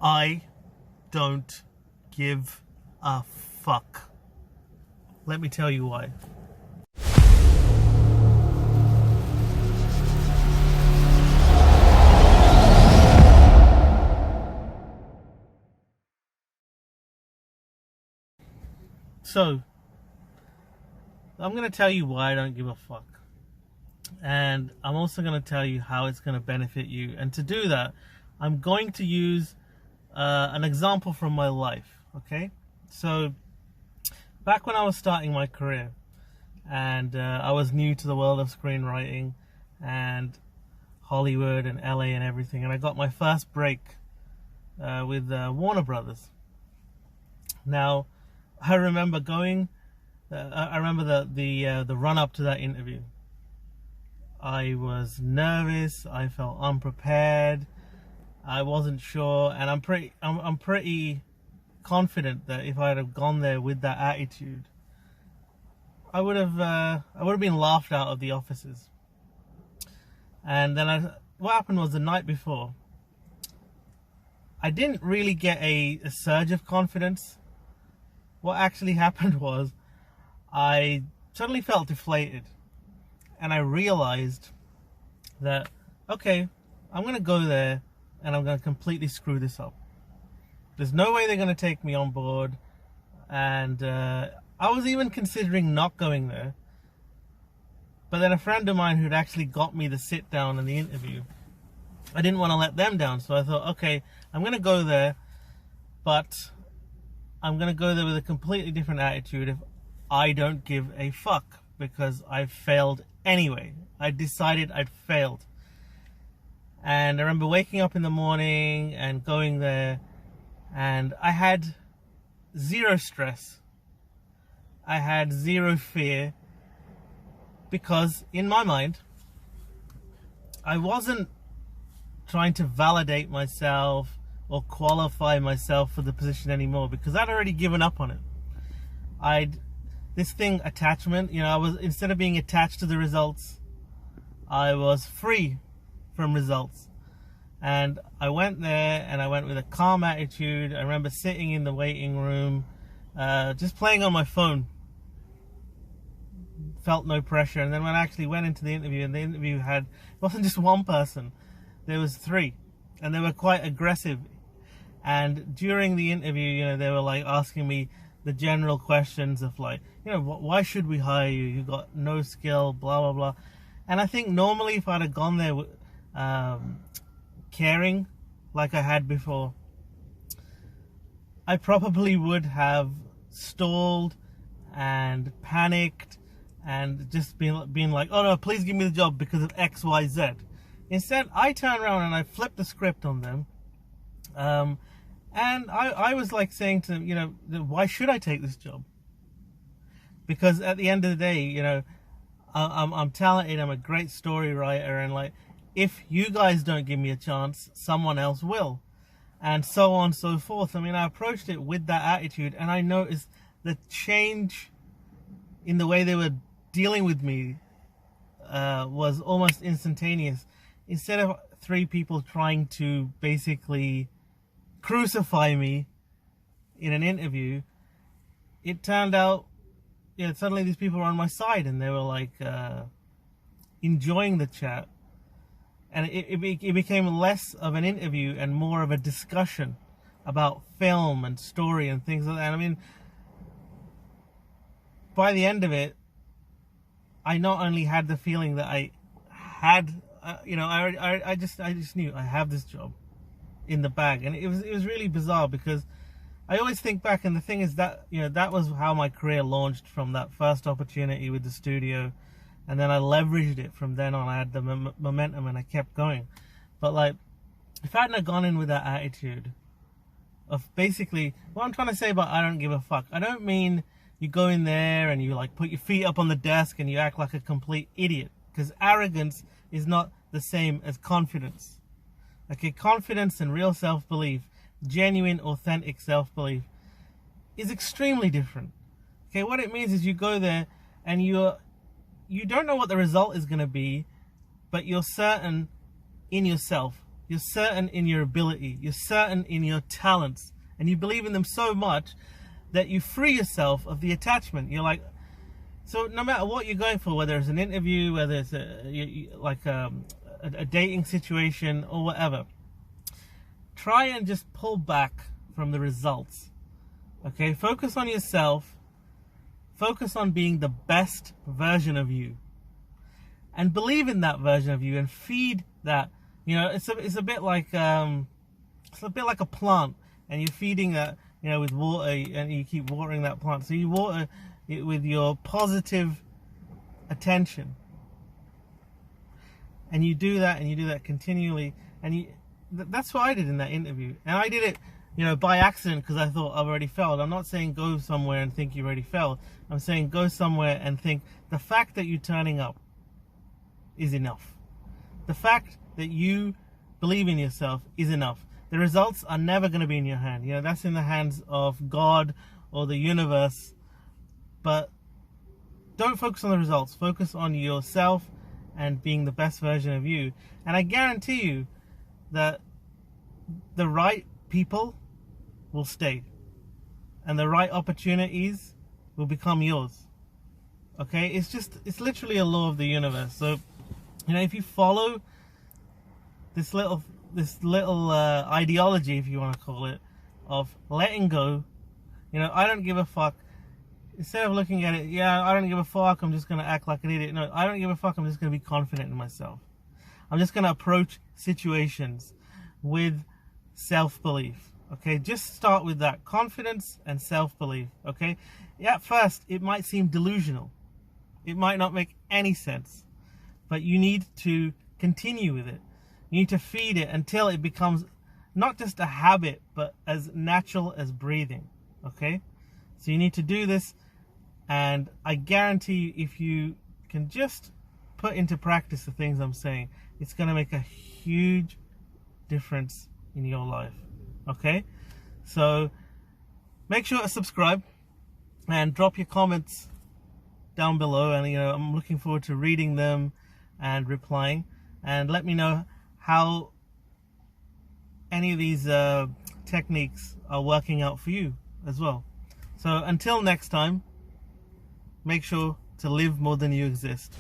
I don't give a fuck. Let me tell you why. So, I'm going to tell you why I don't give a fuck. And I'm also going to tell you how it's going to benefit you. And to do that, I'm going to use an example from my life, okay? So, back when I was starting my career, and I was new to the world of screenwriting and Hollywood and LA and everything, and I got my first break with Warner Brothers. Now, I remember going. I remember the run up to that interview. I was nervous. I felt unprepared. I wasn't sure, and I'm pretty confident that if I had have gone there with that attitude, I would have been laughed out of the offices. And then what happened was the night before, I didn't really get a surge of confidence. What actually happened was I suddenly felt deflated, and I realized that, okay, I'm going to go there and I'm going to completely screw this up. There's no way they're going to take me on board. And I was even considering not going there. But then a friend of mine who'd actually got me the sit down and the interview, I didn't want to let them down. So I thought, okay, I'm going to go there, but I'm going to go there with a completely different attitude if I don't give a fuck, because I failed anyway. I decided I'd failed. And I remember waking up in the morning and going there, and I had zero stress. I had zero fear, because in my mind, I wasn't trying to validate myself or qualify myself for the position anymore, because I'd already given up on it. This thing, attachment, I was, instead of being attached to the results, I was free from results. And I went there, and I went with a calm attitude. I remember sitting in the waiting room, just playing on my phone. Felt no pressure. And then when I actually went into the interview, and the interview it wasn't just one person, there was three, and they were quite aggressive. And during the interview, they were like asking me the general questions of like, why should we hire you? You got no skill, blah, blah, blah. And I think normally if I'd have gone there caring like I had before, I probably would have stalled and panicked and just been like, oh no, please give me the job because of X, Y, Z. Instead, I turned around and I flipped the script on them. And I was like saying to them, why should I take this job? Because at the end of the day, I'm talented, I'm a great story writer, and like, if you guys don't give me a chance, someone else will. And so on and so forth. I mean, I approached it with that attitude, and I noticed the change in the way they were dealing with me was almost instantaneous. Instead of three people trying to basically crucify me in an interview, it turned out suddenly these people were on my side, and they were like enjoying the chat, and it became less of an interview and more of a discussion about film and story and things like that. And I mean, by the end of it, I not only had the feeling that I had I just knew I have this job in the bag. And it was really bizarre, because I always think back, and the thing is that that was how my career launched, from that first opportunity with the studio, and then I leveraged it from then on. I had the momentum and I kept going. But like, if I hadn't have gone in with that attitude of basically what I'm trying to say about I don't give a fuck, I don't mean you go in there and you like put your feet up on the desk and you act like a complete idiot, because arrogance is not the same as confidence. Okay, confidence and real self-belief, genuine, authentic self-belief, is extremely different. Okay, what it means is you go there and you don't know what the result is going to be, but you're certain in yourself You're certain in your ability. You're certain in your talents. And you believe in them so much that you free yourself of the attachment. You're like, so no matter what you're going for, whether it's an interview, whether it's a dating situation or whatever, try and just pull back from the results. Okay, focus on yourself. Focus on being the best version of you, and believe in that version of you, and feed that. You know, it's a bit like a plant, and you're feeding that, you know, with water, and you keep watering that plant. So you water it with your positive attention, and you do that continually, and that's what I did in that interview. And I did it, you know, by accident, because I thought I've already failed. I'm not saying go somewhere and think you already failed. I'm saying go somewhere and think the fact that you're turning up is enough. The fact that you believe in yourself is enough. The results are never going to be in your hand. You know, that's in the hands of God or the universe. But don't focus on the results. Focus on yourself and being the best version of you. And I guarantee you that the right people will stay, and the right opportunities will become yours. Okay, it's literally a law of the universe. So, you know, if you follow this little ideology, if you want to call it, of letting go, you know, I don't give a fuck. Instead of looking at it, yeah, I don't give a fuck, I'm just going to act like an idiot. No, I don't give a fuck, I'm just going to be confident in myself. I'm just going to approach situations with self-belief. Okay, just start with that confidence and self-belief. Okay, yeah, at first it might seem delusional, it might not make any sense, but you need to continue with it. You need to feed it until it becomes not just a habit, but as natural as breathing. Okay, so you need to do this, and I guarantee you, if you can just put into practice the things I'm saying, it's going to make a huge difference in your life. Okay, so make sure to subscribe and drop your comments down below, and you know, I'm looking forward to reading them and replying, and let me know how any of these techniques are working out for you as well. So until next time, make sure to live more than you exist.